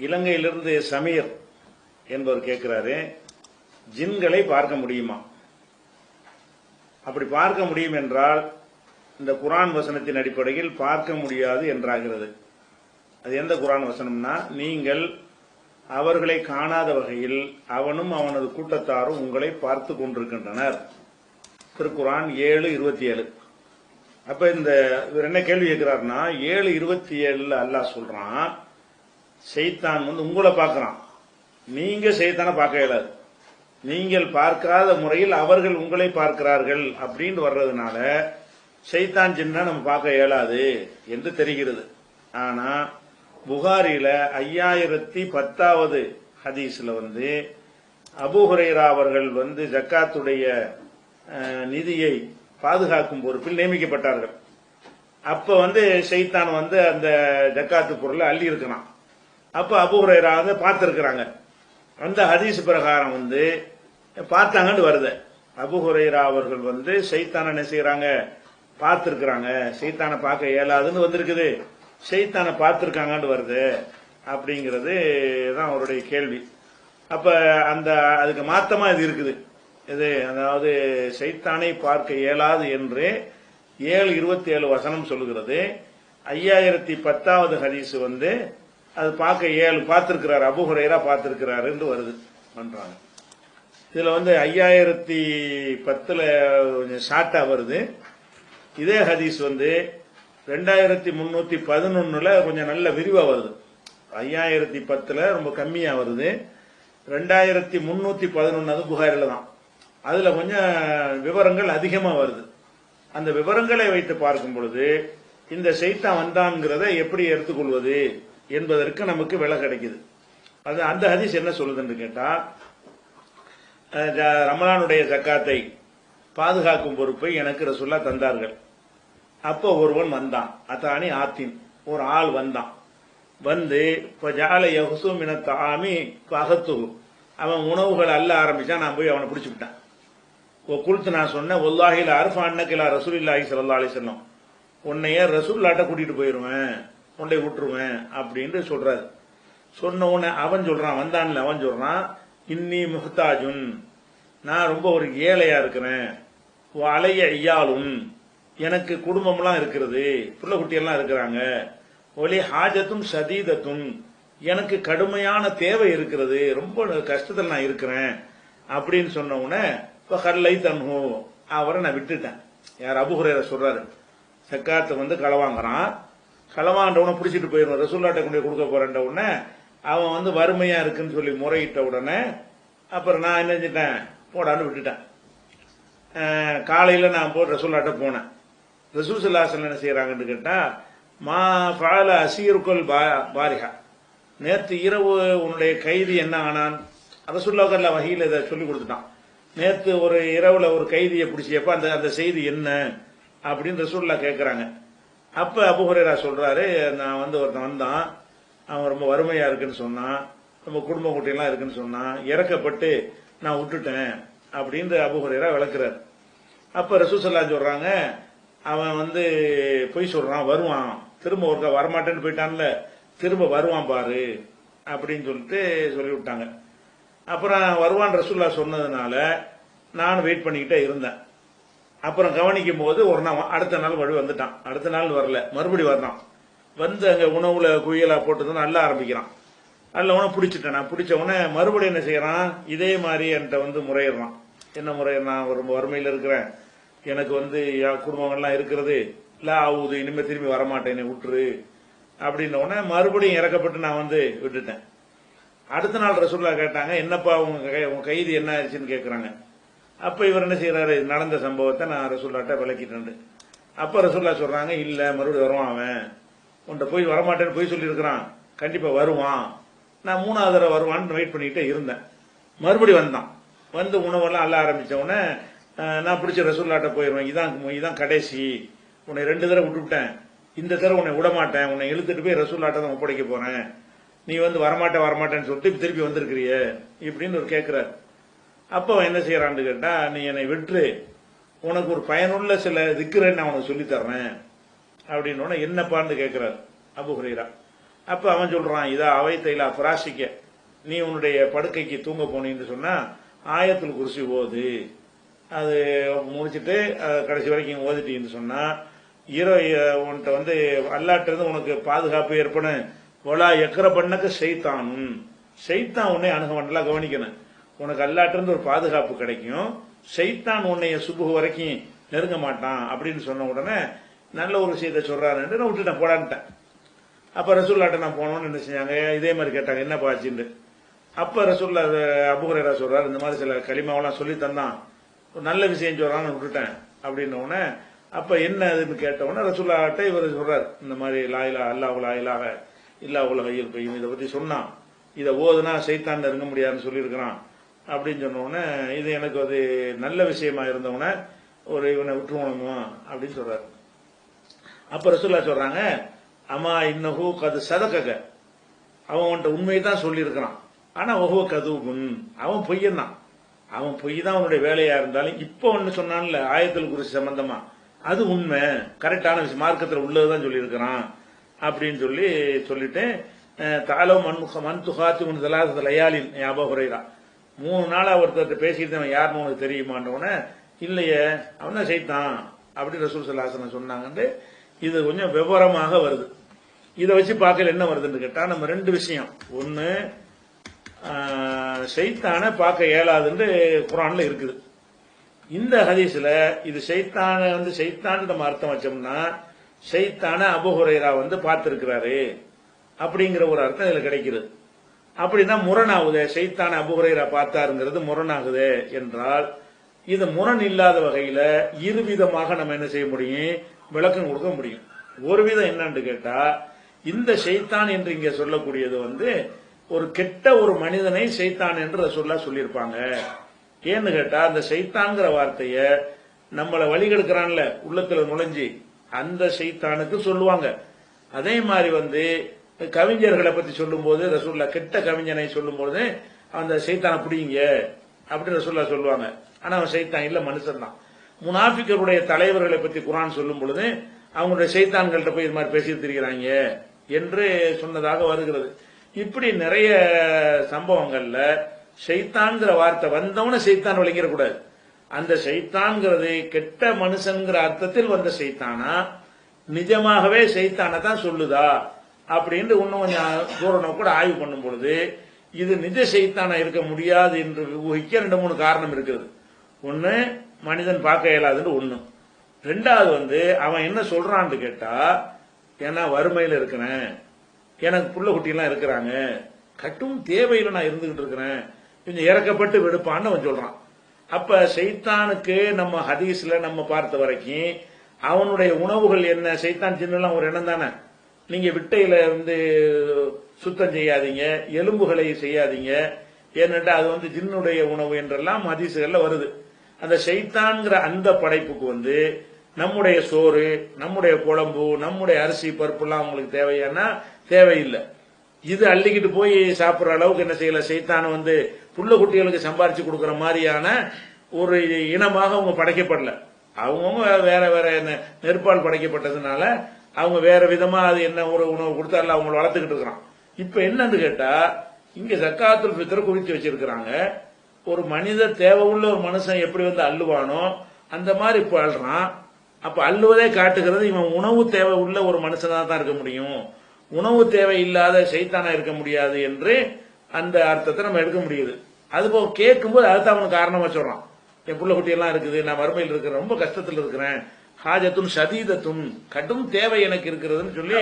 இலங்கையிலிருந்து சமீர் என்பவர் கேட்கிறாரு, ஜின்களை பார்க்க முடியுமா? அப்படி பார்க்க முடியும் என்றால் இந்த குர்ஆன் வசனத்தின் அடிப்படையில் பார்க்க முடியாது என்றாகிறது. அது எந்த குர்ஆன் வசனம்னா, நீங்கள் அவர்களை காணாத வகையில் அவனும் அவனது கூட்டத்தாரும் உங்களை பார்த்து கொண்டிருக்கின்றனர். திருக்குர்ஆன் 7:27. அப்ப இந்த இவர் என்ன கேள்வி கேட்கிறார்னா, 7:27 அல்லாஹ் சொல்றான், ஷைத்தான் உங்களை பார்க்கிறான், நீங்க ஷைத்தானை பார்க்க இயலாது, நீங்கள் பார்க்காத முறையில் அவர்கள் உங்களை பார்க்கிறார்கள் அப்படின்னு வர்றதுனால ஷைத்தான் ஜின்னா நம்ம பார்க்க இயலாது என்று தெரிகிறது. ஆனா புகாரில 5010வது ஹதீஸ்ல அபூ ஹுரைரா அவர்கள் ஜக்காத்துடைய நிதியை பாதுகாக்கும் பொறுப்பில் நியமிக்கப்பட்டார்கள். அப்ப ஷைத்தான் அந்த ஜக்காத்து பொருளை அள்ளி இருக்கிறான். அப்ப அபூ ஹுரைரா பார்த்திருக்கிறாங்க. அந்த ஹதீஸ் பிரகாரம் பார்த்தாங்கன்னு வருது. அபூ ஹுரைரா அவர்கள் ஷைத்தான என்ன செய்யறாங்க, பார்த்திருக்கிறாங்க. ஷைத்தானை பார்க்க இயலாதுன்னு வந்திருக்குது, ஷைத்தானை பார்த்திருக்காங்கன்னு வருது அப்படிங்கிறது தான் அவருடைய கேள்வி. அப்ப அதுக்கு மாத்தமா இது இருக்குது. இது அதாவது ஷைத்தானை பார்க்க இயலாது என்று 7:27 வசனம் சொல்லுகிறது. 5010வது ஹதீஸ் அது பார்க்க பார்த்திருக்கிறார், அபூ ஹுரைரா பார்த்திருக்கிறார் என்று வருது பண்றாங்க. இதுல 5010ல கொஞ்சம் ஷார்ட்டா வருது. இதே ஹதீஸ் 2311ல கொஞ்சம் நல்ல விரிவா வருது. 5010ல ரொம்ப கம்மியா வருது. 2311 அது புகாரில தான். அதுல கொஞ்சம் விவரங்கள் அதிகமா வருது. அந்த விவரங்களை வைத்து பார்க்கும் பொழுது இந்த ஷைத்தான் வந்தான்ங்கிறத எப்படி எடுத்துக்கொள்வது என்பதற்கு நமக்கு விலை கிடைக்குது. அந்த ஹதீஸ் என்ன சொல்லுதுன்னு கேட்டா, ரமலானுடைய ஜக்காத்தை பாதுகாக்கும் பொறுப்பை எனக்கு ரசூலுல்லாஹ் தந்தார்கள். அப்போ ஒருவன் வந்தான், அத்தானி ஆத்தின், ஒரு ஆள் வந்தான். ஜால யஹ்சு மின தஆமி ஃபஅஹத்து, அவன் உணவுகள் அல்ல ஆரம்பிச்சான். நான் போய் அவனை பிடிச்சு விட்டேன். குல்த்து, நான் சொன்னேன், வல்லாஹி லா அர்ஃபு அன்னக இலா ரசூலில்லாஹி ஸல்லல்லாஹு அலைஹி வஸல்லம், உன்னைய ரசூலுல்லாஹ்ட்ட கூட்டிட்டு போயிருவேன், உன்னை விட்டுருவேன் அப்படின்னு சொல்றாரு. சொன்ன உடனே அவன் சொல்றான், வந்தான்ல அவன் சொல்றான், இன்னி முஹ்தாஜுன், நான் ரொம்ப ஒரு ஏழையா இருக்கிறேன், அலைய ஐயாலும், எனக்கு குடும்பம்லாம் இருக்கிறது, புள்ள குட்டியெல்லாம் இருக்கிறாங்க, ஒலி ஹாஜத்தும் சதீதத்தும், எனக்கு கடுமையான தேவை இருக்கிறது, ரொம்ப கஷ்டத்தில் நான் இருக்கிறேன் அப்படின்னு சொன்ன உடனே கல்லை தன்ஹு, அவரை நான் விட்டுட்டேன். யார்? அபூ ஹுரைரா சொல்றாரு. சக்காத்தை களவாங்குறான், களவாண்டவனை பிடிச்சிட்டு போயிடுவான், ரசூலுல்லாஹ்ட்ட கொண்டு கொடுக்க போறேன் உடனே அவன் வறுமையா இருக்குன்னு சொல்லி முறையிட்ட உடனே அப்புறம் நான் என்ன செஞ்சிட்டேன், போடான்னு விட்டுட்டேன். காலையில நான் போய் ரசூலுல்லாஹ்ட்ட போனேன். ரசூல் ஸல்லல்லாஹு அலைஹி வஸல்லம் என்ன செய்யறாங்கன்னு கேட்டா, மா ஃபஅல அஸீருக்குல் பாரிஹா, நேற்று இரவு உன்னுடைய கைதி என்ன ஆனான்? ரசூலுல்லாஹ் வஹீல இதை சொல்லி கொடுத்துட்டான். நேற்று ஒரு இரவுல ஒரு கைதியை பிடிச்சியப்ப அந்த செய்தி என்ன அப்படின்னு ரசூலுல்லாஹ் கேட்கறாங்க. அப்ப அபூ ஹுரைரா சொல்றாரு, நான் ஒருத்தன் வந்தான், அவன் ரொம்ப வறுமையா இருக்குன்னு சொன்னான், ரொம்ப குடும்ப குட்டியெல்லாம் இருக்குன்னு சொன்னான், இறக்கப்பட்டு நான் விட்டுட்டேன் அப்படின்னு அபூ ஹுரைரா விளக்குறாரு. அப்ப ரசூல் ஸல்லல்லாஹு சொல்றாங்க, அவன் பொய் சொல்றான், வருவான், திரும்ப ஒருக்கா வரமாட்டேன்னு போயிட்டான்ல, திரும்ப வருவான் பாரு அப்படின்னு சொல்லிட்டு சொல்லி விட்டாங்க. அப்புறம் வருவான் ரசூலுல்லாஹ் சொன்னதுனால நான் வெயிட் பண்ணிக்கிட்டே இருந்தேன். அப்புறம் கவனிக்கும் போது ஒரு நாள் அடுத்த நாள் மறுபடியும் வந்துட்டான். அடுத்த நாள் வரல, மறுபடியும் வர்றான். அங்க உணவுல குயலா போட்டதுன்னு அள்ள ஆரம்பிக்கிறான். அல்ல உன பிடிச்சிட்டேன். நான் பிடிச்ச உடனே மறுபடியும் என்ன செய்யறான், இதே மாதிரி என்கிட்ட முறையிடுறான். என்ன முறையிறான், ரொம்ப வறுமையில இருக்கிறேன், எனக்கு குடும்பங்கள்லாம் இருக்கிறது, இல்ல ஆகுது, இனிமே திரும்பி வரமாட்டேன், என்னை விட்டுரு அப்படின்ன உடனே மறுபடியும் இறக்கப்பட்டு நான் விட்டுட்டேன். அடுத்த நாள் ரசூலுல்லாஹ் கேட்டாங்க, என்னப்பா உங்க கைது என்ன ஆயிடுச்சுன்னு கேட்கறாங்க. அப்ப இவர் என்ன செய்யறாரு, நடந்த சம்பவத்தை நான் ரசூலுல்லாஹ்ட்ட விளக்கிட்டேன். அப்ப ரசூலுல்லாஹ் சொல்றாங்க, இல்ல மறுபடியும் வருவான், அவன் உன்கிட்ட போய் வரமாட்டேன்னு போய் சொல்லி இருக்கிறான், கண்டிப்பா வருவான். நான் 3வது தடவை வருவான்னு வெயிட் பண்ணிக்கிட்டே இருந்தேன். மறுபடியும் வந்தான். உணவெல்லாம் அள்ள ஆரம்பிச்ச உடனே நான் பிடிச்ச ரசூலுல்லாஹ்ட்ட போயிருவேன், இதான் கடைசி, உன்னை 2 தடவை விட்டுவிட்டேன், இந்த தடவை உன்னை விட மாட்டேன், உன்னை இழுத்துட்டு போய் ரசூலுல்லாஹ்ட்ட தான் ஒப்படைக்க போறேன், நீ வரமாட்டேன்னு சொல்லிட்டு திருப்பி வந்திருக்கிறிய இப்படின்னு ஒரு கேட்கிறார். அப்ப என்ன செய்யறான்னு கேட்டா, நீ என்னை விட்டு உனக்கு ஒரு பயனுள்ள சில திக்ரை நான் உனக்கு சொல்லி தர்றேன் அப்படின்னு என்னப்பான்னு கேட்கிறார் அபூ ஹுரைரா. அப்ப அவன் சொல்றான், இதா அவை தைலா பிராசிக்க, நீ உன்னுடைய படுக்கைக்கு தூங்க போனீன்னு சொன்னா ஆயத்துல் குர்சி ஓது, அது முடிச்சுட்டு கடைசி வரைக்கும் ஓதிட்டீங்கன்னு சொன்னா உன்கிட்ட வந்து அல்லாட்ட இருந்து உனக்கு பாதுகாப்பு ஏற்படும். ஒலா எக்கர பண்ணக்கு செய்தானும், செய்தான் உன்னை அணுக நல்லா கவனிக்கணும். உனக்கு அல்லாட்ட இருந்து ஒரு பாதுகாப்பு கிடைக்கும், செய்தான் உன்னைய சுபுகு வரைக்கும் நெருங்க மாட்டான் அப்படின்னு சொன்ன உடனே நல்ல ஒரு விஷயத்த சொல்றாருன்னு நான் விட்டுட்டேன், போடான்ட்டேன். அப்ப ரசூல்லாட்ட நான் போனோம்னு என்ன செஞ்சாங்க, இதே மாதிரி கேட்டாங்க என்ன பாச்சுன்னு. அப்ப ரசூல்லா அபூ ஹுரைரா சொல்றாரு, இந்த மாதிரி சில கலிமாவெல்லாம் சொல்லி தந்தான், ஒரு நல்ல விஷயம் சொல்றான்னு விட்டுட்டேன் அப்படின்ன உடனே அப்ப என்ன அதுன்னு கேட்ட உடனே ரசூல்லாட்ட இவர் சொல்றாரு, இந்த மாதிரி லாயிலா அல்லாஹ் லாயிலாக இல்லா உலகையில் பெய்யும் இதை பத்தி சொன்னான், இதை ஓதுனா சைத்தான் நெருங்க முடியாதுன்னு சொல்லியிருக்கிறான் அப்படின்னு சொன்ன உடனே இது எனக்கு அது நல்ல விஷயமா இருந்தவன ஒரு இவனை விட்டுருவணுமா அப்படின்னு சொல்றாரு. அப்ப ரசூல்லா சொல்றாங்க, அம்மா இன்னஹு கது சதக்க, அவன் உண்மையை தான் சொல்லி இருக்கிறான், ஆனா ஒஹோ கதுபுன், அவன் பொய்யன் தான், அவன் பொய் தான் அவனுடைய வேலையா இருந்தாலும் இப்ப ஒன்னு சொன்னான்ல ஆயத்துல் குர்சி சம்பந்தமா, அது உண்மை கரெக்டான விஷயம், மார்க்கத்தில் உள்ளதுதான் சொல்லி இருக்கிறான் அப்படின்னு சொல்லிட்டு தாலோ மண் துகாத்தி உன் தலாச லயாலின் அபூ ஹுரைரா, 3 நாள் ஒருத்தர் பேசிட்டு அவன் யாருன்னு உனக்கு தெரியுமான்றவன, இல்லையே அவன் தான் செய்தான் அப்படி ரசூல் ஸல்லல்லாஹு அலைஹி வஸல்லம் சொன்னாங்கன்னு இது கொஞ்சம் விவரமாக வருது. இதை வச்சு பார்க்கல என்ன வருதுன்னு கேட்டா நம்ம 2 விஷயம். ஒன்னு, ஷைத்தானை பார்க்க இயலாதுன்னு குர்ஆன்ல இருக்குது. இந்த ஹதீஸ்ல இது ஷைத்தானை ஷைத்தான் நம்ம அர்த்தம் வச்சோம்னா ஷைத்தானை அபூ ஹுரைரா பார்த்திருக்கிறாரு அப்படிங்கிற ஒரு அர்த்தம் இதுல கிடைக்கிறது. அப்படின்னா முரணாகுதே, ஷைத்தானை அபூ ஹுரைரா பார்த்தாருங்கிறது முரணாகுதே என்றால், இது முரண் இல்லாத வகையில இருவிதமாக நம்ம என்ன செய்ய முடியும், விளக்கம் கொடுக்க முடியும். ஒரு விதம் என்னன்னு கேட்டா, இந்த ஷைத்தான் என்று இங்க சொல்லக்கூடியது ஒரு கெட்ட ஒரு மனிதனை ஷைத்தான் என்று ரசூலுல்லாஹ் சொல்லியிருப்பாங்க. ஏன்னு கேட்டா அந்த ஷைத்தான்ங்கிற வார்த்தைய நம்மளை வழிகெடுக்கிறான்ல உள்ளத்துல நுழைஞ்சி அந்த ஷைத்தானுக்கு சொல்லுவாங்க. அதே மாதிரி கவிஞர்களை பத்தி சொல்லும் போது ரசூலுல்லாஹ் கெட்ட கவிஞனை சொல்லும் போது அந்த ஷைத்தானை பிடிங்க அப்படின்னு ரசூலுல்லாஹ் சொல்லுவாங்க. ஆனா அவன் ஷைத்தான் இல்ல, மனுஷன் தான். முனாஃபிக்கருடைய தலைவர்களை பத்தி குர்ஆன் சொல்லும் பொழுது அவங்களுடைய ஷைத்தான்கள்ட்ட போய் இது மாதிரி பேசிட்டு திரிகிறாங்க என்று சொன்னதாக வருகிறது. இப்படி நிறைய சம்பவங்கள்ல ஷைத்தான்கிற வார்த்தை வந்தவன ஷைத்தான் விளங்கிடக்கூடாது. அந்த ஷைத்தான்கிறது கெட்ட மனுஷன்கிற அர்த்தத்தில் வந்த ஷைத்தானா, நிஜமாகவே ஷைத்தானை தான் சொல்லுதா அப்படின்னு இன்னும் கொஞ்சம் தூரம் கூட ஆய்வு பண்ணும் பொழுது இது நிஜ ஷைத்தானா இருக்க முடியாது என்று ஊகிக்க 2-3 காரணம் இருக்குது. ஒன்னு, மனிதன் பார்க்க இயலாதுன்னு ஒண்ணு. 2வது அவன் என்ன சொல்றான்னு கேட்டா, ஏன்னா வறுமையில இருக்கிறேன், எனக்கு புள்ள குட்டிலாம் இருக்கிறாங்க, கட்டும் தேவையில நான் இருந்துகிட்டு இருக்கிறேன், கொஞ்சம் இறக்கப்பட்டு விடுப்பான்னு அவன் சொல்றான். அப்ப ஷைத்தானுக்கு நம்ம ஹதீஸ்ல நம்ம பார்த்த வரைக்கும் அவனுடைய உணவுகள் என்ன, ஷைத்தான் ஜின்னெல்லாம் ஒரு இனம் தானே, நீங்க விட்டையில சுத்தம் செய்யாதீங்க, எலும்புகளை செய்யாதீங்க, ஏனென்றா அது ஜின்னுடைய உணவு என்றெல்லாம் ஹதீஸ்கள்ல வருது. அந்த ஷைத்தான்கிற அந்த படைப்புக்கு நம்முடைய சோறு, நம்முடைய குழம்பு, நம்முடைய அரிசி பருப்பு எல்லாம் அவங்களுக்கு தேவையானா தேவையில்லை. இது அள்ளிக்கிட்டு போய் சாப்பிடுற அளவுக்கு என்ன செய்யல, ஷைத்தான் புள்ள குட்டிகளுக்கு சம்பாரிச்சு கொடுக்கற மாதிரியான ஒரு இனமாக அவங்க படைக்கப்படல. அவங்கவுங்க வேற வேற நெருப்பால் படைக்கப்பட்டதுனால அவங்க வேற விதமா அது என்ன ஒரு உணவு கொடுத்தால அவங்க வளர்த்துக்கிட்டு இருக்கிறான். இப்ப என்னன்னு கேட்டா, இங்க ஜக்காத்துல் ஃபித்ர் குறித்து வச்சிருக்கிறாங்க. ஒரு மனித தேவை உள்ள ஒரு மனுஷன் எப்படி அள்ளுவானோ அந்த மாதிரி இப்ப அள்ளுறான். அப்ப அள்ளுவதே காட்டுகிறது இவன் உணவு தேவை உள்ள ஒரு மனுஷனா தான் இருக்க முடியும், உணவு தேவை இல்லாத ஷைத்தானா இருக்க முடியாது என்று அந்த அர்த்தத்தை நம்ம எடுக்க முடியுது. அதுபோக கேட்கும்போது அதுதான் அவனுக்கு காரணமா சொல்றான், என் புள்ள குட்டி எல்லாம் இருக்குது, நான் வறுமையில் இருக்கிறேன், ரொம்ப கஷ்டத்தில் இருக்கிறேன், ஹாஜத்துன் ஷதீதத்துன், கடும் தேவை எனக்கு இருக்கிறதுன்னு சொல்லி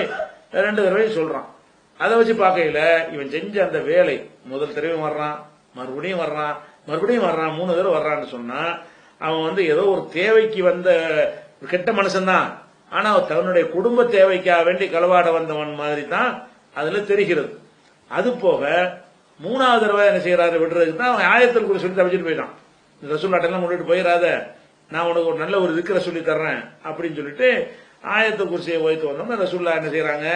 2 தடவை சொல்றான். அதை வச்சு பார்க்கையில இவன் செஞ்ச அந்த வேலை முதல் தடவை வர்றான், மறுபடியும் வர்றான், மறுபடியும் வர்றான், 3 தடவை வர்றான்னு சொன்னா அவன் ஏதோ ஒரு தேவைக்கு வந்த கெட்ட மனுஷன் தான், ஆனா தன்னுடைய குடும்ப தேவைக்காக வேண்டி களவாட வந்தவன் மாதிரி தான் அதுல தெரிகிறது. அது போக 3வது தடவை என்ன செய்யறாரு விடுறதுக்கு தான் அவன் ஆயத்துல் குர்சி சொல்லி தவிச்சிட்டு போயிட்டான். ரசூலுல்லாஹ் முன்னிட்டு போயிடாத, நான் உனக்கு ஒரு நல்ல ஒரு திக்ர சொல்லி தர்றேன் அப்படின்னு சொல்லிட்டு ஆயத்துல் குர்சியை ஓய்த்து வந்தோம்னா ரசூலுல்லாஹ் என்ன செய்யறாங்க,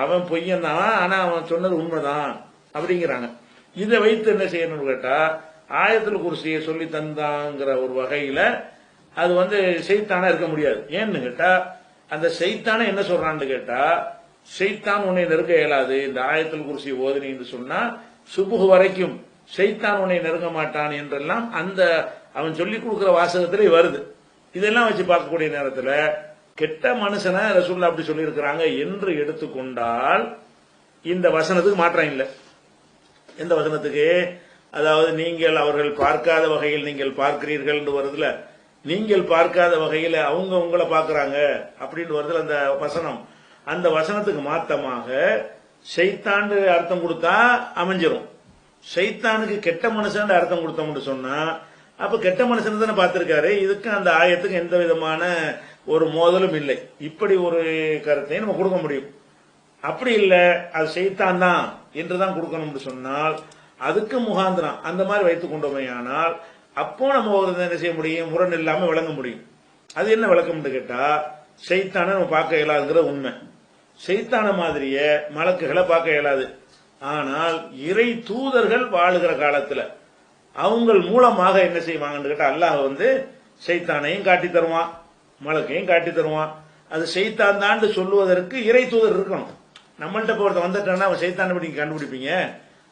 அவன் பொய்யன் தான், ஆனா அவன் சொன்னது உண்மைதான் அப்படிங்கிறாங்க. இதை வைத்து என்ன செய்யணும்னு கேட்டா, ஆயத்துல் குர்சியை சொல்லி தந்தாங்கிற ஒரு வகையில அது ஷைத்தானா இருக்க முடியாது. ஏன்னு கேட்டா, அந்த ஷைத்தானை என்ன சொல்றான்னு கேட்டா, ஷைத்தான் உன்னை நெருங்க இயலாது. இந்த ஆயத்துல் குர்சி ஓதுனின்னு சொன்னா சுபுஹ் வரைக்கும் ஷைத்தான் உன்னை நெருங்க மாட்டான் என்றெல்லாம் அந்த அவன் சொல்லி கொடுக்கிற வாசகத்திலே வருது. இதெல்லாம் வச்சு பார்க்கக்கூடிய நேரத்தில் கெட்ட மனுஷனை ரசூலுல்லாஹ் அப்படி சொல்லி இருக்கிறாங்க என்று எடுத்துக்கொண்டால் இந்த வசனத்துக்கு மாற்றம் இல்லை. எந்த வசனத்துக்கு? அதாவது நீங்கள் அவர்கள் பார்க்காத வகையில் நீங்கள் பார்க்கிறீர்கள் என்று வருதுல, நீங்கள் பார்க்காத வகையில் அவங்க உங்களை பார்க்கறாங்க அப்படின்னு வருதுல அந்த வசனம். அந்த வசனத்துக்கு மாத்தமாக ஷைத்தான் அர்த்தம் கொடுத்தா அமைஞ்சிரும். ஷைத்தானுக்கு கெட்ட மனுஷன் அர்த்தம் கொடுத்தோம்னு சொன்னா அப்ப கெட்ட மனுஷன் தானே பார்த்திருக்காரு. இதுக்கு அந்த ஆயத்துக்கு எந்த விதமான ஒரு மோதலும் இல்லை. இப்படி ஒரு கருத்தை நம்ம கொடுக்க முடியும். அப்படி இல்லை, அது ஷைத்தான் தான் என்றுதான் கொடுக்கணும்னு சொன்னால் அதுக்கு முகாந்திரம் அந்த மாதிரி வைத்துக் கொண்டோமையானால் அப்போ நம்ம என்ன செய்ய முடியும்? முரண் இல்லாம விளங்க முடியும். அது என்ன விளக்கம்னு கேட்டா, ஷைத்தானை நம்ம பார்க்க இயலாதுங்கிற உண்மை. ஷைத்தான மாதிரிய மலக்குகளை பார்க்க இயலாது. ஆனால் இறை தூதர்கள் வாழுகிற காலத்துல அவங்க மூலமாக என்ன செய்வாங்கன்னு கேட்டா அல்லாஹ் ஷைத்தானையும் காட்டி தருவான், மலக்கையும் காட்டி தருவான். அது ஷைத்தான் தான் சொல்லுவதற்கு இறை தூதர் இருக்கணும். நம்மள்ட்ட போறத வந்துட்டான்னா அவன் ஷைத்தான் எப்படி கண்டுபிடிப்பீங்க?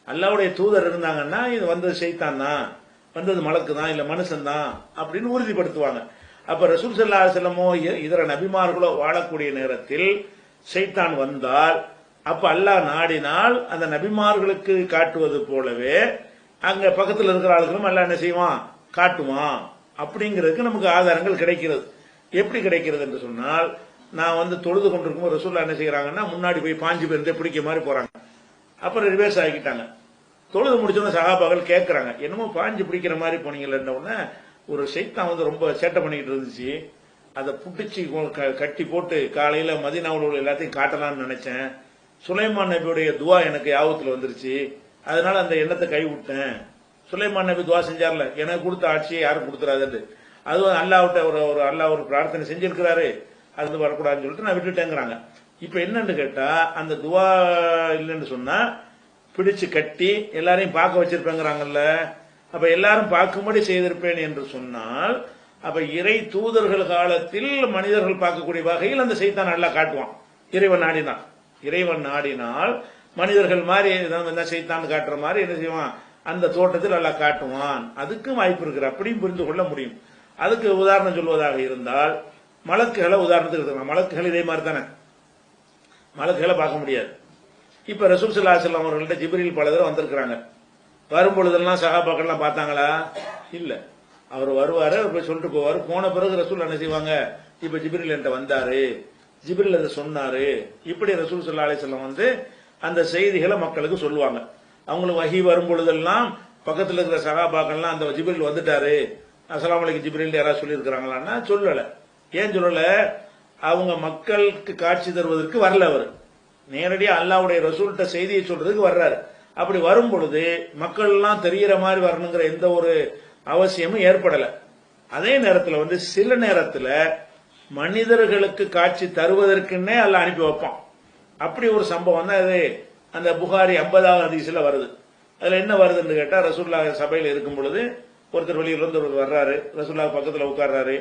அல்லாஹ்வுடைய தூதர் இருந்தாங்கன்னா இது வந்தது ஷைத்தான் தான், வந்தது மலக்கு தான், இல்ல மனுஷன் தான் அப்படின்னு உறுதிப்படுத்துவாங்க. அப்ப ரசூல் ஸல்லல்லாஹு அலைஹி வஸல்லமோ இதர நபிமார்களோ வாழக்கூடிய நேரத்தில் ஷைத்தான் வந்தால் அப்ப அல்லாஹ் நாடினால் அந்த நபிமார்களுக்கு காட்டுவது போலவே அங்க பக்கத்தில் இருக்கிற ஆளுகளும் அல்லாஹ் என்ன செய்வான்? காட்டுவான். அப்படிங்கிறதுக்கு நமக்கு ஆதாரங்கள் கிடைக்கிறது. எப்படி கிடைக்கிறது என்று சொன்னால், நான் தொழுது கொண்டிருக்கும் ரசூலுல்லாஹ் என்ன செய்யறாங்கன்னா முன்னாடி போய் பாஞ்சு பேருந்து பிடிக்க மாதிரி போறாங்க. அப்புறம் ரிவர்ஸ் ஆகிட்டாங்க. தொழுது முடிச்சோன்னு சஹாபாக்கள் கேட்கறாங்க, என்னமோ பாஞ்சு பிடிக்கிற மாதிரி போனீங்கன்னு. ஒரு ஷைத்தான் ரொம்ப சேட்டை பண்ணிக்கிட்டு இருந்துச்சு, அதை புட்டிச்சு கட்டி போட்டு காலையில மதீனாவுல உள்ள எல்லாத்தையும் காட்டலாம்னு நினைச்சேன். சுலைமான் நபியுடைய துவா எனக்கு யாபத்துல வந்துருச்சு, அதனால அந்த எண்ணத்தை கை விட்டேன். சுலைமான் நபி துவா செஞ்சார்ல, எனக்கு கொடுத்த ஆட்சியை யாரும் கொடுத்துறாது, அதுவும் அல்லாஹ்விட்ட ஒரு அல்லாஹ் ஒரு பிரார்த்தனை செஞ்சிருக்கிறாரு, அது வரக்கூடாதுன்னு சொல்லிட்டு நான் விட்டுட்டேங்கிறாங்க. இப்ப என்னன்னு கேட்டா, அந்த துவா இல்லைன்னு சொன்னா பிடிச்சு கட்டி எல்லாரையும் பார்க்க வச்சிருப்பேங்கிறாங்கல்ல. அப்ப எல்லாரும் பார்க்கும்படி செய்திருப்பேன் என்று சொன்னால் அப்ப இறை தூதர்கள் காலத்தில் மனிதர்கள் பார்க்கக்கூடிய வகையில் அந்த ஷைத்தான் நல்லா காட்டுவான். இறைவன் நாடினால் மனிதர்கள் மாதிரி ஷைத்தான் காட்டுற மாதிரி என்ன செய்வான்? அந்த தோட்டத்தில் நல்லா காட்டுவான். அதுக்கும் வாய்ப்பு இருக்கிற அப்படியும் புரிந்து கொள்ள முடியும். அதுக்கு உதாரணம் சொல்வதாக இருந்தால் மலக்குகளை உதாரணத்துக்கு எடுத்துக்கலாம். மலக்குகள் இதே மாதிரி தானே, மலக்குகளை பார்க்க முடியாது. இப்ப ரசூல் ஸல்லல்லாஹு அலைஹி வஸல்லம் அவர்கள்ட்ட ஜிப்ரீல் பல தடவை வந்திருக்கிறாங்க. வரும்பொழுதெல்லாம் சஹாபாக்கள்லாம் பார்த்தாங்களா? இல்ல. அவர் வருவாரு, போய் சொல்லிட்டு போவாரு. போன பிறகு ரசூல் என்ன செய்வாங்க? இப்ப ஜிப்ரீல் என்கிட்ட வந்தாரு, ஜிப்ரீல் அதை சொன்னாரு, இப்படி ரசூல் ஸல்லல்லாஹு அலைஹி வஸல்லம் அந்த செய்திகளை மக்களுக்கு சொல்லுவாங்க. அவங்களுக்கு வஹி வரும் பொழுதெல்லாம் பக்கத்தில் இருக்கிற சஹாபாக்கள்லாம் அந்த ஜிப்ரீல் வந்துட்டாரு, அஸ்ஸலாமு அலைக்கும் ஜிப்ரீல் யாராவது சொல்லி இருக்கிறாங்களான்னா சொல்லல. ஏன் சொல்லல? அவங்க மக்களுக்கு காட்சி தருவதற்கு வரல. அவர் நேரடியா அல்லாஹ்வுடைய ரசூல்கிட்ட செய்தியை சொல்றதுக்கு வர்றாரு. அப்படி வரும் பொழுது மக்கள் எல்லாம் தெரியற மாதிரி வரணுங்கிற எந்த ஒரு அவசியமும் ஏற்படல. அதே நேரத்தில் சில நேரத்தில் மனிதர்களுக்கு காட்சி தருவதற்குன்னே அல்லாஹ் அனுப்பி வைப்பான். அப்படி ஒரு சம்பவம் தான் அது அந்த புகாரி 50வது ஹதீஸ்ல வருது. அதுல என்ன வருதுன்னு கேட்டா, ரசூலுல்லாஹ் சபையில் இருக்கும் பொழுது ஒருத்தர் வெளியிலிருந்து ஒருத்தர் வர்றாரு, ரசூலுல்லாஹ் பக்கத்துல உட்கார்றாரு.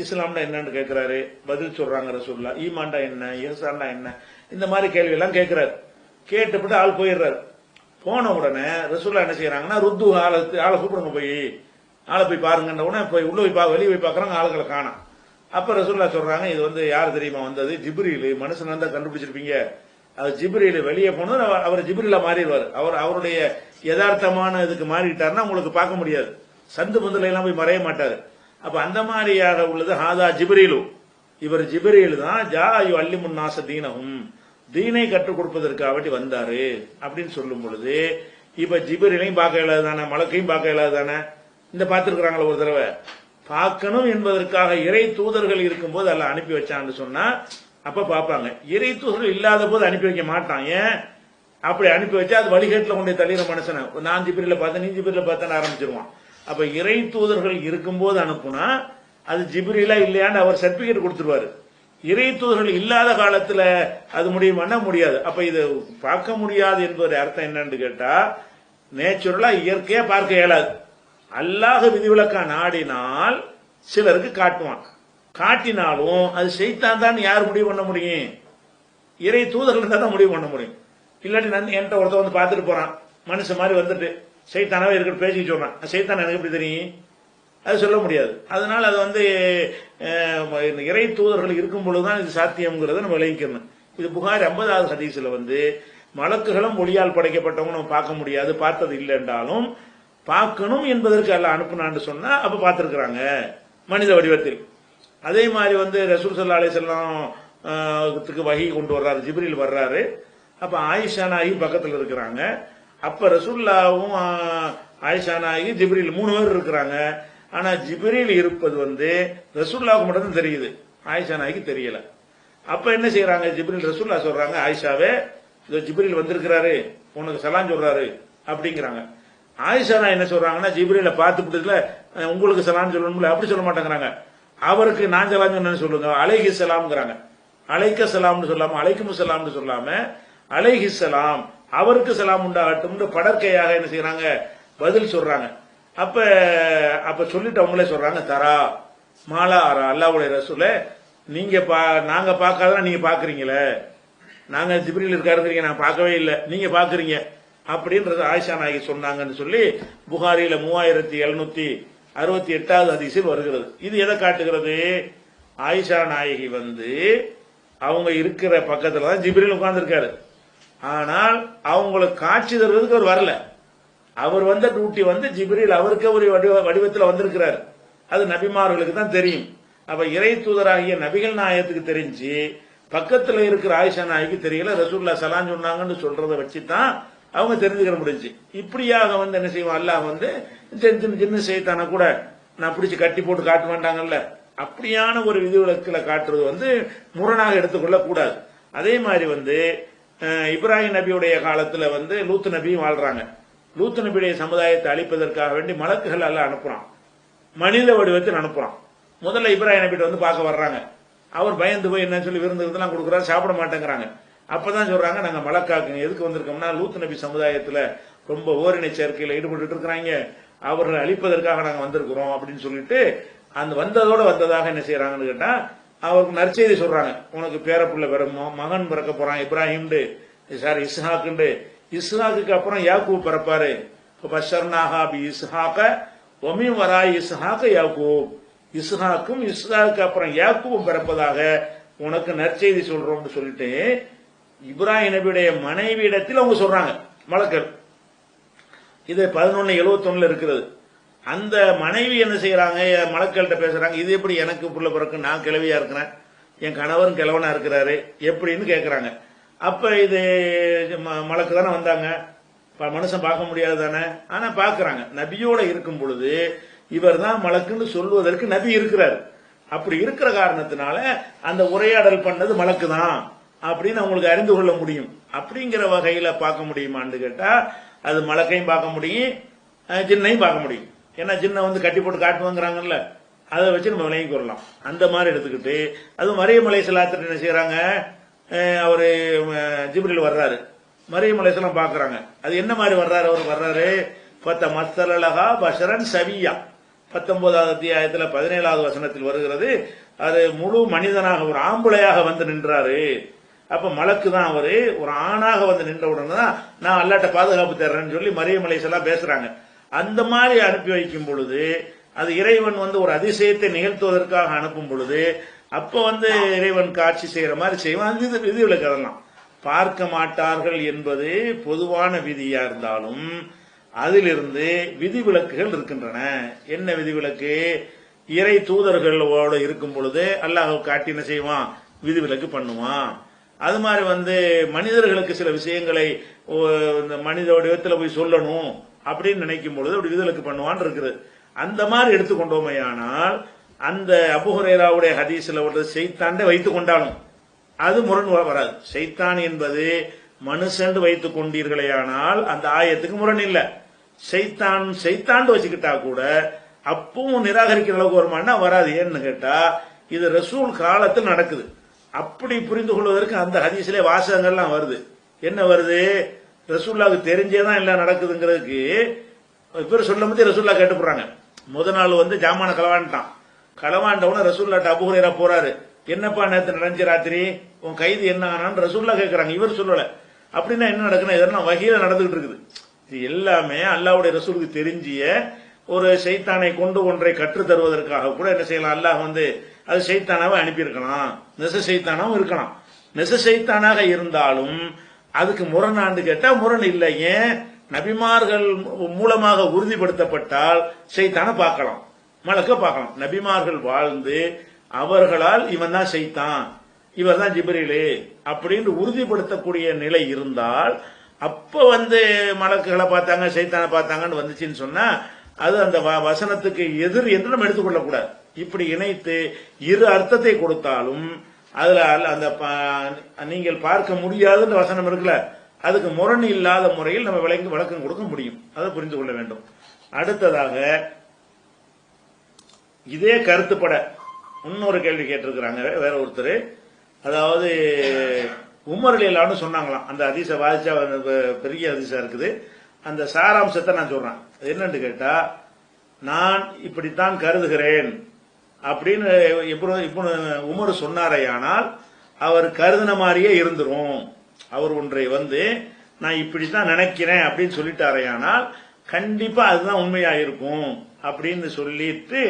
இஸ்லாம்னா என்னன்னு கேட்கிறாரு, பதில் சொல்றாங்க ரசூலுல்லாஹ். ஈமான்டா என்ன, இஹ்சான்டா என்ன, இந்த மாதிரி கேள்வி எல்லாம் கேட்கிறாரு. கேட்டுப்பட்டு ஆள் போயிடுறாரு. போன உடனே ரசூலுல்லாஹ் என்ன செய்யறாங்கன்னா, ருத்து ஆளை கூப்பிடுங்க, போய் ஆளை போய் பாருங்கன்ற உடனே போய் உள்ள போய் வெளியே போய் பாக்குறாங்க, ஆளுகளை காணோம். அப்ப ரசூலுல்லாஹ் சொல்றாங்க, இது யார் தெரியுமா வந்தது? ஜிப்ரீல். மனுஷன் தான் கண்டுபிடிச்சிருப்பீங்க, அது ஜிப்ரீல். வெளியே போனது அவர் ஜிப்ரீலா மாறிடுவார். அவருடைய யதார்த்தமான இதுக்கு மாறிட்டாருன்னா உங்களுக்கு பார்க்க முடியாது, சந்து பந்துல எல்லாம் போய் மறைய மாட்டாரு. அப்ப அந்த மாதிரியாக உள்ளது ஹாதா ஜிப்ரீலு, இவர் ஜிப்ரீல் தான். ஜாயு அல்லிமுன் நாஸ தீனஹும், தீனை கற்றுக் கொடுப்பதற்காக வந்தாரு அப்படின்னு சொல்லும் பொழுது இப்ப ஜிப்ரீலையும் பார்க்க இயலாது தானே, மலக்கையும் பார்க்க இயலாது தானே. இந்த பார்த்திருக்கிறாங்களா ஒரு தடவை? பார்க்கணும் என்பதற்காக இறை தூதர்கள் இருக்கும் போது அல்ல அனுப்பி வச்சான்னு சொன்னா அப்ப பார்ப்பாங்க. இறை தூதர்கள் இல்லாத போது அனுப்பி வைக்க மாட்டான். ஏன்? அப்படி அனுப்பி வச்சா அது வழிகேட்டில் கொண்டு தள்ளிற மனுஷனை, நான் ஜிப்ரீல பார்த்தேன், நீ ஜிப்ரீல பார்த்தேன்னு ஆரம்பிச்சிருவான். அப்ப இறை தூதர்கள் இருக்கும்போது அனுப்புனா அது ஜிப்ரீலா இல்லையான்னு அவர் சர்டிபிகேட் கொடுத்துருவாரு. இறை தூதர்கள் இல்லாத காலத்துல அது முடியுமான்னா முடியாது. அப்ப இது பார்க்க முடியாது என்பது அர்த்தம் என்னன்னு கேட்டா, நேச்சுரலா இயற்கையா பார்க்க இயலாது. அல்லாஹ் விதிவிலக்கா நாடினால் சிலருக்கு காட்டுவான். காட்டினாலும் அது ஷைத்தான் தான் யார் முடிவு பண்ண முடியும்? இறை தூதர்கள் இருந்தா தான் முடிவு பண்ண முடியும். இல்லாட்டி நான் என்கிட்ட ஒருத்தர் வந்து பார்த்துட்டு போறான், மனுஷன் மாதிரி வந்துட்டு சைத்தானாவே இருக்கிற பேசிட்டு சொல்றான், சைத்தான் எனக்கு எப்படி தெரியும்? அது சொல்ல முடியாது. அதனால அது வந்து இறை தூதர்கள் இருக்கும் பொழுதுதான் இது சாத்தியம்ங்கிறத நம்ம விளங்கிக்கணும். இது புகாரி 50வது ஹதீஸ்ல வந்து மலக்குகளும் ஒளியால் படைக்கப்பட்டவங்க நம்ம பார்க்க முடியாது, பார்த்தது இல்லை என்றாலும் பார்க்கணும் என்பதற்கு அல்ல அனுப்புனான்னு சொன்னா அப்ப பார்த்திருக்கிறாங்க மனித வடிவத்தில். அதே மாதிரி வந்து ரசூல் ஸல்லல்லாஹு அலைஹி வஸல்லம் வஹி கொண்டு வர்றாரு, ஜிப்ரீல் வர்றாரு. அப்ப ஆயிஷா நாயகி பக்கத்தில் இருக்கிறாங்க. அப்ப ரசூலுல்லாவும் ஆயிஷா நாயகி ஜிப்ரீல் 3 பேர் இருக்கிறாங்க. ஆனா ஜிப்ரீல் இருப்பது வந்து ரசூலுல்லாவுக்கு மட்டும் தான் தெரியுது, ஆயிஷா நாயகி தெரியல. அப்ப என்ன செய்யறாங்க, ஜிப்ரீல் ரசூலுல்லாஹ் சொல்றாங்க, ஆயிஷாவே ஜிப்ரீல் வந்திருக்கிறாரு, உனக்கு சலாம் சொல்றாரு அப்படிங்கிறாங்க. ஆயிஷா நாயகி என்ன சொல்றாங்கன்னா, ஜிப்ரீலை பார்த்துட்டதுல உங்களுக்கு சலாம் சொல்லணும்ல, அப்படி சொல்ல மாட்டேங்கிறாங்க. அவருக்கு நான் சலாம் சொன்னேன்னு சொல்லுங்க, அலைஹி சலாம்ங்கிறாங்க. அலைக்க சலாம்னு சொல்லாம அலைக்கும் சலாம்னு சொல்லாம அலைஹி சலாம், அவருக்கு சலாம் உண்டாகட்டும் படற்கையாக என்ன செய்யறாங்க, பதில் சொல்றாங்க. அப்ப அப்ப சொல்லிட்டு அவங்களே சொல்றாங்க, தரா மாலா அரா, அல்லாஹ்வுடைய ரசூலே நீங்க நாங்க பார்க்காதான் நீங்க பாக்குறீங்களே, நாங்க ஜிப்ரீல் இருக்காருங்கிறீங்க, நான் பார்க்கவே இல்லை, நீங்க பாக்குறீங்க அப்படின்றது ஆயிஷா நாயகி சொன்னாங்கன்னு சொல்லி புகாரில 3768வது ஹதீஸில் வருகிறது. இது எதை காட்டுகிறது, ஆயிஷா நாயகி வந்து அவங்க இருக்கிற பக்கத்துல தான் ஜிப்ரீல் உட்கார்ந்து இருக்காரு. ஆனால் அவங்களுக்கு காட்சி தருவதற்கு அவர் வரல. அவர் வந்த டியூட்டி வந்து ஜிப்ரீல் அவருக்கு ஒரு வடிவத்தில் வந்திருக்கிறார். அது நபிமார்களுக்கு தான் தெரியும். அப்ப இறை தூதராகிய நபிகள் நாயகத்துக்கு தெரிஞ்சு பக்கத்துல இருக்கிற ஆயிஷா நாயகி தெரியல, ரசூலுல்லாஹ் சலாம் சொன்னாங்கன்னு சொல்றதை வச்சுதான் அவங்க தெரிஞ்சுக்கிற முடிஞ்சு. இப்படியாக வந்து என்ன செய்வோம், அல்லாஹ் வந்து சின்ன செய்தான கூட நான் பிடிச்சி கட்டி போட்டு காட்ட வேண்டாங்கல்ல, அப்படியான ஒரு விதிவிலக்குல காட்டுறது வந்து முரணாக எடுத்துக்கொள்ள கூடாது. அதே மாதிரி வந்து இப்ராஹிம் நபியுடைய காலத்துல வந்து லூத் நபியும் வாழ்றாங்க. லூத் நபியுடைய சமுதாயத்தை அழிப்பதற்காக வேண்டி மலக்குகள் எல்லாம் அனுப்புறான், மனித வடிவத்தில் அனுப்புறான். முதல்ல இப்ராஹிம் நபிட்ட வந்து பார்க்க வர்றாங்க. அவர் பயந்து போய் என்ன சொல்லி விருந்துலாம் கொடுக்குறாரு, சாப்பிட மாட்டேங்கிறாங்க. அப்பதான் சொல்றாங்க, நாங்க மலக்காக்குங்க எதுக்கு வந்திருக்கோம்னா லூத் நபி சமுதாயத்துல ரொம்ப ஓரினை சேர்க்கையில ஈடுபட்டு இருக்கிறாங்க, அவர்களை அழிப்பதற்காக நாங்க வந்திருக்கிறோம் அப்படின்னு சொல்லிட்டு அந்த வந்ததோட வந்ததாக என்ன செய்யறாங்கன்னு கேட்டா அவருக்கு நற்செய்தி சொல்றாங்க, உனக்கு பேரப்புள்ள மகன் பிறக்க போறான் இப்ராஹிம், சாரி இஸ்ஹாக்குண்டு, இஸ்ஹாக்கு அப்புறம் யாக்கூப் பிறப்பாரு. பஷர்னாஹா பி இஸ்ஹாக ஒமின் வராய் இஸ்ஹாக யாக்கூப், இஸ்ஹாக்கும் இஸ்ஹாக்கு அப்புறம் யாக்கூப் பிறப்பதாக உனக்கு நற்செய்தி சொல்றோம்னு சொல்லிட்டு இப்ராஹிம் நபியுடைய மனைவி இடத்தில் அவங்க சொல்றாங்க மலக்கள். இது 1171 இருக்கிறது. அந்த மனைவி என்ன செய்யறாங்க, மலக்கள்கிட்ட பேசுறாங்க, இது எப்படி எனக்கு புள்ள பிறகு, நான் கிழவியா இருக்கிறேன், என் கணவரும் கிழவனா இருக்கிறாரு எப்படின்னு கேட்கிறாங்க. அப்ப இது மலக்கு தானே வந்தாங்க, மனுஷன் பார்க்க முடியாது தானே, ஆனா பாக்குறாங்க. நபியோட இருக்கும் பொழுது இவர் தான் மலக்குன்னு சொல்வதற்கு நபி இருக்கிறார். அப்படி இருக்கிற காரணத்தினால அந்த உரையாடல் பண்ணது மலக்கு தான் அப்படின்னு அவங்களுக்கு அறிந்து கொள்ள முடியும். அப்படிங்கிற வகையில பார்க்க முடியுமான்னு கேட்டா அது மலக்கையும் பார்க்க முடியும், ஜின்னையும் பார்க்க முடியும். ஏன்னா ஜின்னை வந்து கட்டி போட்டு காட்டுவாங்கிறாங்கல்ல, அதை வச்சு நம்ம விளங்கி கொள்ளலாம். அந்த மாதிரி எடுத்துக்கிட்டு அது மரியம் அலைஹிஸ்ஸலாத்து என்ன செய்யறாங்க, அவரு ஜிப்ரீல் வர்றாரு, மரியம் அலைஹிஸ்ஸலாம் பாக்குறாங்க. அது என்ன மாதிரி வர்றாரு, அவர் வர்றாரு பத்த மஸ்தலஹா பஷரன் சவியா, 19வது அத்தியாயத்துல 17வது வசனத்தில் வருகிறது. அது முழு மனிதனாக ஒரு ஆம்பளையாக வந்து நின்றாரு. அப்ப மலக்கு தான் அவரு, ஒரு ஆணாக வந்து நின்ற உடனே தான் நான் அல்லாட்ட பாதுகாப்பு தர்றேன்னு சொல்லி மரியம் அலைஹிஸ்ஸலாம் பேசுறாங்க. அந்த மாதிரி அனுப்பி வைக்கும் பொழுது அது இறைவன் வந்து ஒரு அதிசயத்தை நிகழ்த்துவதற்காக அனுப்பும் பொழுது அப்ப வந்து இறைவன் காட்சி செய்யற மாதிரி செய்வான். விதிவிலக்கு அதெல்லாம் பார்க்க மாட்டார்கள் என்பது பொதுவான விதியா இருந்தாலும் அதிலிருந்து விதிவிலக்குகள் இருக்கின்றன. என்ன விதிவிலக்கு, இறை தூதர்களோடு இருக்கும் பொழுது அல்லாஹ் காட்டி என்ன செய்வான், விதிவிலக்கு பண்ணுவான். அது மாதிரி வந்து மனிதர்களுக்கு சில விஷயங்களை மனித வடிவத்தில் போய் சொல்லணும் அப்படின்னு நினைக்கும் பொழுது அப்படி விதிவிலக்கு பண்ணுவான் இருக்குது. அந்த மாதிரி எடுத்துக்கொண்டோமையானால் அந்த அபூ ஹுரைராவுடைய ஹதீஸ்ல ஒரு ஷைத்தாண்டை வைத்துக் கொண்டாலும் அது முரண் வராது. ஷைத்தான் என்பது மனுஷன் வைத்துக் கொண்டீர்களேயானால் அந்த ஆயத்துக்கு முரண் இல்லை. ஷைத்தாண்டு வச்சுக்கிட்டா கூட அப்பவும் நிராகரிக்கிற அளவுக்கு வருமானா வராது. ஏன்னு கேட்டா இது ரசூல் காலத்தில் நடக்குது. அப்படி புரிந்து கொள்வதற்கு அந்த ஹதீஸ்ல வாசகங்கள்லாம் வருது. என்ன வருது, ரசூல்லாவுக்கு தெரிஞ்சேதான் எல்லாம் நடக்குதுங்கிறதுக்கு பேர் சொல்லும் போதே ரசூல்லா கேட்டுப்படுறாங்க. முதல் நாள் வந்து ஜாமான களவாண்டான், களவாண்டவன ரசூல்லாட்ட அபூ ஹுரைரா போறாரு, என்னப்பா நேத்து நடந்துச்சு ராத்திரி உன் கைது என்ன ஆனான்னு ரசூல்லா கேட்கறாங்க, இவர் சொல்லல. அப்படின்னா என்ன நடக்குன்னா இதெல்லாம் வகையில நடந்துகிட்டு இருக்குது. இது எல்லாமே அல்லாஹ்வுடைய ரசூலுக்கு தெரிஞ்சிய ஒரு ஷைத்தானை கொண்டு ஒன்றை கற்று தருவதற்காக கூட என்ன செய்யலாம், அல்லாஹ் அது ஷைத்தானாவை அனுப்பியிருக்கலாம், நெச ஷைத்தானாவும் இருக்கலாம். நெச ஷைத்தானாக இருந்தாலும் அதுக்கு முரணாண்டு கேட்டா முரண் இல்லை. ஏன்? நபிமார்கள் மூலமாக உறுதிப்படுத்தப்பட்டால் ஷைத்தானை பார்க்கலாம், மலக்க பார்க்கலாம். நபிமார்கள் வாழ்ந்து அவர்களால் இவன் தான் ஷைத்தான், இவர் தான் ஜிப்ரீலு அப்படின்னு உறுதிப்படுத்தக்கூடிய நிலை இருந்தால் அப்ப மலக்குகளை பார்த்தாங்க ஷைத்தானை பார்த்தாங்கன்னு வந்துச்சுன்னு சொன்னா அது அந்த வசனத்துக்கு எதிர் என்று நம்ம எடுத்துக்கொள்ளக்கூடாது. இப்படி இணைத்து இரு அர்த்தத்தை கொடுத்தாலும் அதுல அந்த நீங்கள் பார்க்க முடியாதுன்ற வசனம் இருக்குல்ல, அதுக்கு முரண் இல்லாத முறையில் நம்ம விளக்கம் கொடுக்க முடியும். அதை புரிந்து கொள்ள வேண்டும். அடுத்ததாக இதே கருத்துப்பட இன்னொரு கேள்வி கேட்டிருக்கிறாங்க வேற ஒருத்தர். அதாவது உமர் ரலியல்லாஹு சொன்னாங்களாம், அந்த ஹதீஸை வாதிச்சா பெரிய ஹதீஸா இருக்குது. அந்த சாராம்சத்தை நான் சொல்றேன். என்னன்னு கேட்டா, நான் இப்படித்தான் கருதுகிறேன் அப்படின்னு இப்போ உமர் சொன்னாரையானால் அவர் கருதின மாதிரியே இருந்துரும். அவர் ஒன்றை நான் இப்படித்தான் நினைக்கிறேன் அப்படின்னு சொல்லிட்டாரையானால் கண்டிப்பா அதுதான் உண்மையா இருக்கும் அப்படின்னு சொல்லிட்டு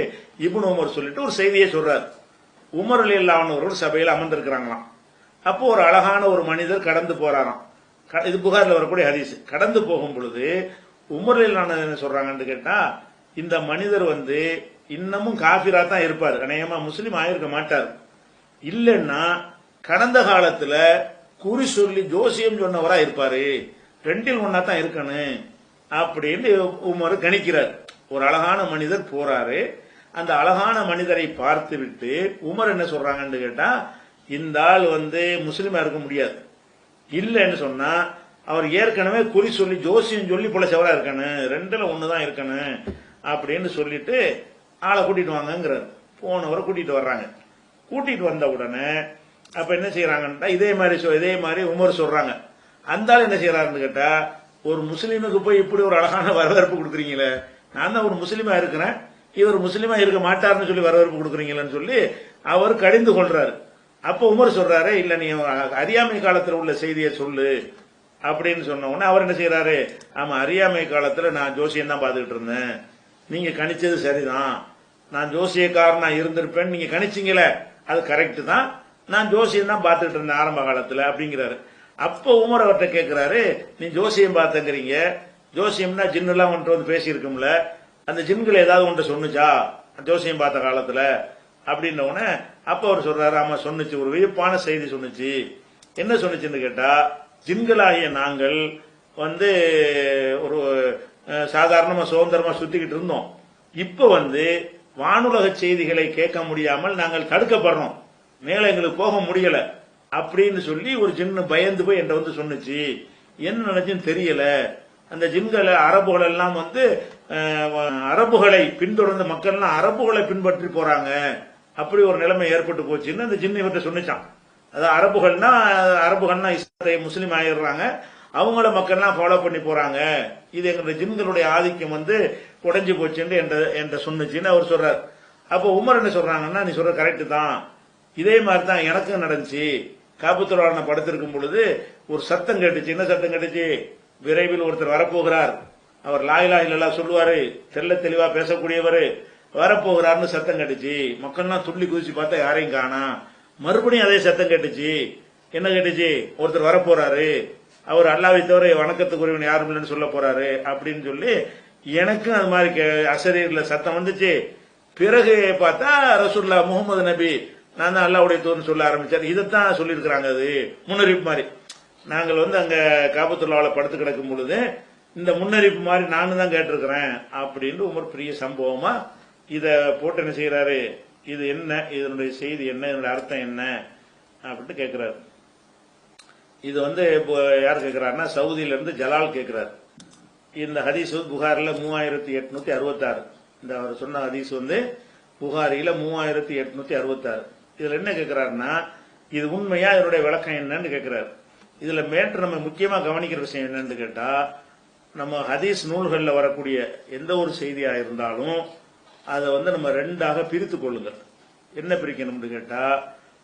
இப்னு உமர் சொல்லிட்டு ஒரு செய்தியை சொல்றார். உமர் ரலியல்லாஹு ஒரு சபையில் அமர்ந்திருக்கிறாங்களாம். அப்போ ஒரு அழகான ஒரு மனிதர் கடந்து போறாராம். இது புகார்ல வரக்கூடிய ஹதீஸ். கடந்து போகும் பொழுது உமர் ரலியல்லாஹு என்ன சொல்றாங்கன்னு கேட்டா, இந்த மனிதர் இன்னமும் காபிரா தான் இருப்பார், அநேகமா முஸ்லீம் ஆயிருக்க மாட்டார். இல்லைன்னா கடந்த காலத்துல குறி சொல்லி ஜோசியம் சொன்னவரா இருப்பாரு, ரெண்டில் ஒன்னா தான் இருக்கணும் அப்படின்னு உமர் கணிக்கிறார். ஒரு அழகான மனிதர் போறாரு. அந்த அழகான மனிதரை பார்த்து விட்டு உமர் என்ன சொல்றாங்கன்னு கேட்டா, இந்த ஆள் முஸ்லீமா இருக்க முடியாது, இல்லைன்னு சொன்னா அவர் ஏற்கனவே குறி சொல்லி ஜோசியம் சொல்லி பொழைச்சவரா இருக்கணும், ரெண்டுல ஒண்ணுதான் இருக்கணும் அப்படின்னு சொல்லிட்டு ஆளை கூட்டிட்டு வாங்கிறார். போனவரை கூட்டிட்டு வர்றாங்க. கூட்டிட்டு வந்த உடனே அப்ப என்ன செய்யறாங்கன்னா இதே மாதிரி உமர் சொல்றாங்க. அந்த ஆள் என்ன செய்யறாருன்னு கேட்டா, ஒரு முஸ்லீமுக்கு போய் இப்படி ஒரு அழகான வரவேற்பு கொடுக்குறீங்களே, நான் தான் ஒரு முஸ்லீமா இருக்கிறேன், இவர் முஸ்லீமா இருக்க மாட்டாருன்னு சொல்லி வரவேற்பு கொடுக்குறீங்களேன்னு சொல்லி அவர் கடிந்து கொள்றாரு. அப்ப உமர் சொல்றாரு, இல்ல நீ அறியாமை காலத்துல உள்ள செய்தியை சொல்லு அப்படின்னு சொன்ன உடனே அவர் என்ன செய்யறாரு, ஆமா அறியாமை காலத்துல நான் ஜோசியம் தான் பார்த்துக்கிட்டு இருந்தேன், நீங்க கணிச்சது சரிதான், நான் ஜோசியக்காரனா இருந்திருப்பேன், நீங்க கணிச்சீங்களே அது கரெக்ட் தான், நான் ஜோசியம் தான் பார்த்துட்டு இருந்தேன் ஆரம்ப காலத்துல அப்படிங்கிறாரு. அப்ப உமர் அவர்கிட்ட கேட்கிறாரு, நீ ஜோசியம் பார்த்தங்கிறீங்க, ஜோசியம்னா ஜின்னு எல்லாம் பேசி இருக்கும்ல, அந்த ஜின்கள் ஏதாவது ஒன்றை சொன்னுச்சா ஜோசியம் பார்த்த காலத்துல அப்படின்ன உடனே அப்ப அவர் சொல்றாரு, ஆமா சொன்னுச்சு, ஒரு வியப்பான செய்தி சொன்னுச்சு. என்ன சொன்னுச்சுன்னு கேட்டா, ஜின்களாகிய நாங்கள் ஒரு சாதாரணமா சுதந்திரமா சுத்திக்கிட்டு இருந்தோம், இப்ப வானுலக செய்திகளை கேட்க முடியாமல் நாங்கள் தடுக்கப்படுறோம், மேல எங்களுக்கு போக முடியல அப்படின்னு சொல்லி ஒரு ஜின்னு பயந்து போய் என்கிட்ட சொன்னுச்சு. என்ன நினைச்சுன்னு தெரியல, அந்த ஜின்களை அரபுகள் எல்லாம் அரபுகளை பின்தொடர்ந்த மக்கள்லாம் அரபுகளை பின்பற்றி போறாங்க, அப்படி ஒரு நிலைமை ஏற்பட்டு போச்சுன்னு அந்த ஜின்னு இவர்கிட்ட சொன்னிச்சான். அதாவது அரபுகள்னா இஸ்லாத்தை முஸ்லீம் ஆயிடுறாங்க, அவங்கள மக்கள்லாம் ஃபாலோ பண்ணி போறாங்க, இது எங்களுடைய ஜின்களுடைய ஆதிக்கம் உடைஞ்சு போச்சுன்னு என்ற சொன்னுச்சுன்னு அவர் சொல்றாரு. அப்போ உமர் என்ன சொல்றாங்கன்னா, நீ சொல்ற கரெக்ட் தான், இதே மாதிரி தான் எனக்கும் நடந்துச்சு. காபத்துல்லாஹ் படுத்திருக்கும் பொழுது ஒரு சத்தம் கேட்டுச்சு. என்ன சத்தம் கேட்டுச்சு? விரைவில் ஒருத்தர் வரப்போகிறார், அவர் லா இலாஹ இல்லல்லாஹ் சொல்லுவாரு, தெல்ல தெளிவா பேசக்கூடியவர் வரப்போகிறார்னு சத்தம் கேட்டுச்சு. மக்கள்லாம் துள்ளி குதிச்சு பார்த்தா யாரையும் காணா. மறுபடியும் அதே சத்தம் கேட்டுச்சு. என்ன கேட்டுச்சு? ஒருத்தர் வரப்போறாரு, அவர் அல்லாஹ்வை தவிர வணக்கத்துக்குரியவன் யாரும் இல்லைன்னு சொல்ல போறாரு அப்படின்னு சொல்லி எனக்கும் அது மாதிரி அசரீர்ல சத்தம் வந்துச்சு. பிறகு பார்த்தா ரசூலுல்லாஹ் முகமது நபி நான் தான் அல்லாஹ்வுடைய தூதர்னு சொல்ல ஆரம்பிச்சார். இதைத்தான் சொல்லியிருக்கிறாங்க. அது முன்னறிவிப்பு மாதிரி. நாங்கள் அங்க காபத்துல்லாஹ்ல படுத்து கிடக்கும் பொழுது இந்த முன்னறிவிப்பு மாதிரி நானும் தான் கேட்டிருக்கிறேன் அப்படின்னு உமர் பெரிய சம்பவமா இத போட்டு என்ன செய்யறாரு, இது என்ன, இதனுடைய செய்தி என்ன, இதனுடைய அர்த்தம் என்ன அப்படின்னு கேட்கிறாரு. இது யார் கேட்கிறாருன்னா சவுதியில இருந்து ஜலால் கேட்கிறார். இந்த ஹதீஸ் புகாரில 3866. இந்த அவர் சொன்ன ஹதீஸ் புகாரில 3866. இதுல என்ன கேட்கிறாருன்னா, இது உண்மையா, இதனுடைய விளக்கம் என்னன்னு கேட்கிறாரு. இதுல மேற்று நம்ம முக்கியமா கவனிக்கிற விஷயம் என்னன்னு கேட்டா, நம்ம ஹதீஸ் நூல்கள்ல வரக்கூடிய எந்த ஒரு செய்தியா இருந்தாலும் அதை நம்ம ரெண்டாக பிரித்து கொள்ளுங்கள். என்ன பிரிக்கணும்னு கேட்டா,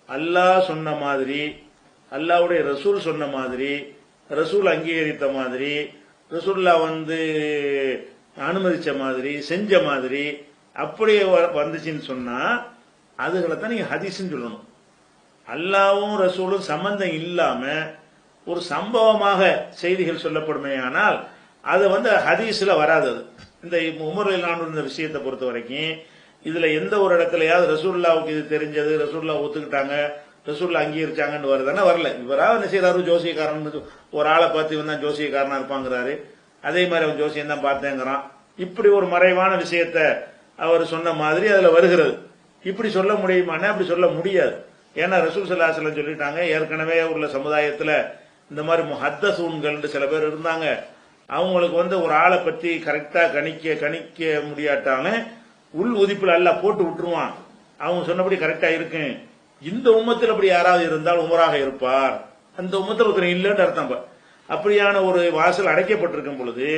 அல்லாஹ் சொன்ன மாதிரி அல்லாஹ்வுடைய ரசூல் சொன்ன மாதிரி, ரசூல் அங்கீகரித்த மாதிரி, ரசூல்லா அனுமதிச்ச மாதிரி, செஞ்ச மாதிரி அப்படியே வந்துச்சுன்னு சொன்னா அதுகளை தான் நீங்க ஹதீஸ்ன்னு சொல்லணும். அல்லாஹ்வும் ரசூலும் சம்பந்தம் இல்லாம ஒரு சம்பவமாக செய்திகள் சொல்லப்படுமே, ஆனால் அது ஹதீஸ்ல வராது. இந்த உமர் ரலியல்லாஹு இந்த விஷயத்தை பொறுத்த வரைக்கும் இதுல எந்த ஒரு இடத்துலயாவது ரசூலுல்லாவுக்கு இது தெரிஞ்சது, ரசூலுல்லா ஒத்துக்கிட்டாங்க, ரசூலுல்லா அங்கீகரிச்சாங்கன்னு வருதானே? வரல. இவரா என்ன செய்யறாரு, ஜோசியக்காரன் ஒரு ஆளை பார்த்து இவன் தான் ஜோசியக்காரனா இருப்பாங்கிறாரு, அதே மாதிரி அவன் ஜோசியம் தான் பார்த்தேங்கிறான். இப்படி ஒரு மறைவான விஷயத்த அவர் சொன்ன மாதிரி அதுல வருகிறது. இப்படி சொல்ல முடியுமானா அப்படி சொல்ல முடியாது. ஏன்னா ரசூல் ஸல்லல்லாஹு அலைஹி வஸல்லம் சொல்லிட்டாங்க, ஏற்கனவே உள்ள சமுதாயத்துல இந்த மாதிரி முஹத்தஸூன்கள் சில பேர் இருந்தாங்க. அவங்களுக்கு ஒரு ஆளை பத்தி கரெக்டா கணிக்க முடியாட்டாலும் உள் உதிப்புல எல்லாம் போட்டு விட்டுருவான். அவங்க சொன்னபடி கரெக்டா இருக்கு. இந்த உம்மத்தில் அப்படி யாராவது இருந்தால் உமராக இருப்பார், அந்த உம்மத்தில் ஒருத்தர் இல்லைன்னு அர்த்தம். அப்படியான ஒரு வாசல் அடைக்கப்பட்டிருக்கும் பொழுது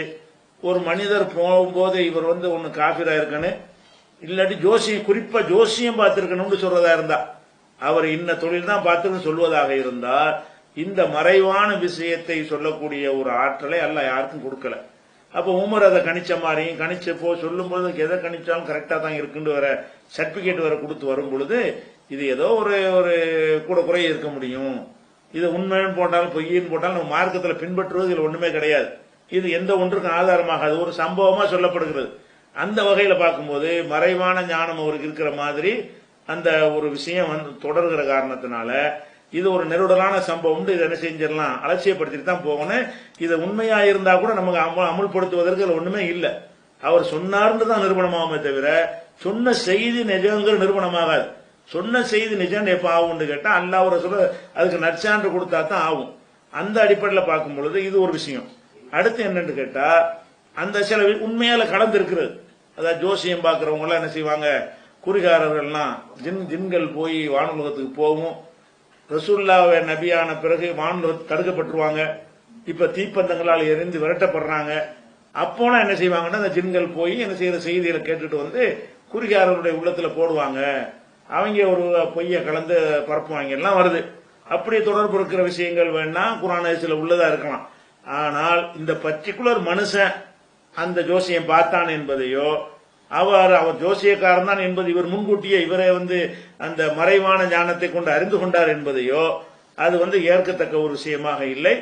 ஒரு மனிதர் போகும்போது இவர் ஒன்னு காஃபிரா இருக்கன்னு, இல்லாட்டி ஜோசியம், குறிப்பா ஜோசியம் பார்த்திருக்கணும்னு சொல்றதா இருந்தா, அவர் இன்ன தொழில் தான் பார்த்துன்னு சொல்வதாக இருந்தால் இந்த மறைவான விஷயத்தை சொல்லக்கூடிய ஒரு ஆற்றலை அல்லாஹ் யாருக்கும் கொடுக்கல. அப்ப உமர் அதை கணிச்ச மாதிரியும் கணிச்ச சொல்லும் பொழுது எதை கணிச்சாலும் கரெக்டா தான் இருக்குன்னு வர சர்டிபிகேட் வர கொடுத்து வரும் பொழுது இது ஏதோ ஒரு கூட குறைய இருக்க முடியும். இது உண்மைன்னு போட்டாலும் பொய்யின்னு போட்டாலும் நம்ம மார்க்கத்துல பின்பற்றுவது இதுல ஒண்ணுமே கிடையாது. இது எந்த ஒன்றுக்கும் ஆதாரமாக அது ஒரு சம்பவமா சொல்லப்படுகிறது. அந்த வகையில பார்க்கும்போது மறைவான ஞானம் அவருக்கு இருக்கிற மாதிரி அந்த ஒரு விஷயம் தொடர்கிற காரணத்தினால இது ஒரு நெருடலான சம்பவம். இதை என்ன செஞ்சிடலாம், அலட்சியப்படுத்திட்டு தான் போகணும். இது உண்மையா இருந்தா கூட நமக்கு அமுல்படுத்துவதற்கு ஒண்ணுமே இல்லை. அவர் சொன்னார்னு தான் நிரூபணமாகுமே தவிர சொன்ன செய்தி நிஜங்கிற நிரூபணமாகாது. சொன்ன செய்தி நிஜம் எப்ப ஆகும்னு கேட்டா அல்லாஹ் ஒரு சொல்ல அதுக்கு நற்சான்று கொடுத்தா தான் ஆகும். அந்த அடிப்படையில் பார்க்கும் பொழுது இது ஒரு விஷயம். அடுத்து என்னன்னு கேட்டா அந்த சில உண்மையால கலந்து இருக்கிறது. அதாவது ஜோசியம் பார்க்கிறவங்க எல்லாம் என்ன செய்வாங்க, குறிகாரர்கள்லாம் ஜின்கள் போய் வானுலகத்துக்கு போகும். ரசூலுல்லாஹ் நபியான பிறகு வானுலகத்துக்கு தடுக்கப்பட்டுருவாங்க. இப்ப தீப்பந்தங்களால் எரிந்து விரட்டப்படுறாங்க. அப்போனா என்ன செய்வாங்கன்னா அந்த ஜின்கள் போய் என்ன செய்யற செய்திகளை கேட்டுட்டு குறிகாரருடைய உள்ளத்துல போடுவாங்க. அவங்க ஒரு பொய்ய கலந்து பரப்புவாங்க எல்லாம் வருது. அப்படி தொடர்பு இருக்கிற விஷயங்கள் வேணா குர்ஆன் ஹதீஸ்ல உள்ளதா இருக்கலாம். ஆனால் இந்த பர்டிகுலர் மனுஷன் அந்த ஜோசியம் பார்த்தான் என்பதையோ அவர் ஜோசியக்காரன் தான் என்பது இவர் முன்கூட்டியே இவரை அந்த மறைவான ஞானத்தை கொண்டு அறிந்து கொண்டார் என்பதையோ அது ஏற்கத்தக்க ஒரு விஷயமாக இல்லை.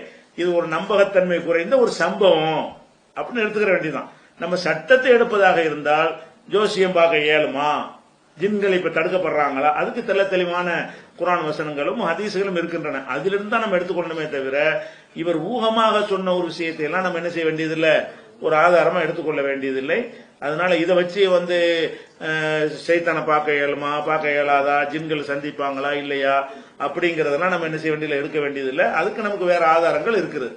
இது ஒரு நம்பகத்தன்மை குறைந்த ஒரு சம்பவம் அப்படின்னு எடுத்துக்கிற வேண்டியதுதான். நம்ம சட்டத்தை எடுப்பதாக இருந்தால் ஜோசியம் பார்க்க இயலுமா, ஜின்கள் இப்ப தடுக்கப்படுறாங்களா, அதுக்கு தெளிவான குர்ஆன் வசனங்களும் ஹதீஸ்களும் இருக்கின்றன. அதிலிருந்து தான் நம்ம எடுத்துக்கொள்ளணுமே தவிர இவர் ஊகமாக சொன்ன ஒரு விஷயத்தை எல்லாம் நம்ம என்ன செய்ய வேண்டியதில்லை, ஒரு ஆதாரமா எடுத்துக்கொள்ள வேண்டியதில்லை. அதனால இதை வச்சு சைத்தானை பார்க்க இயலுமா பார்க்க இயலாதா, ஜின்கள் சந்திப்பாங்களா இல்லையா அப்படிங்கறதெல்லாம் நம்ம என்ன செய்ய வேண்டியதில்லை, எடுக்க வேண்டியதில்லை. அதுக்கு நமக்கு வேற ஆதாரங்கள் இருக்குது.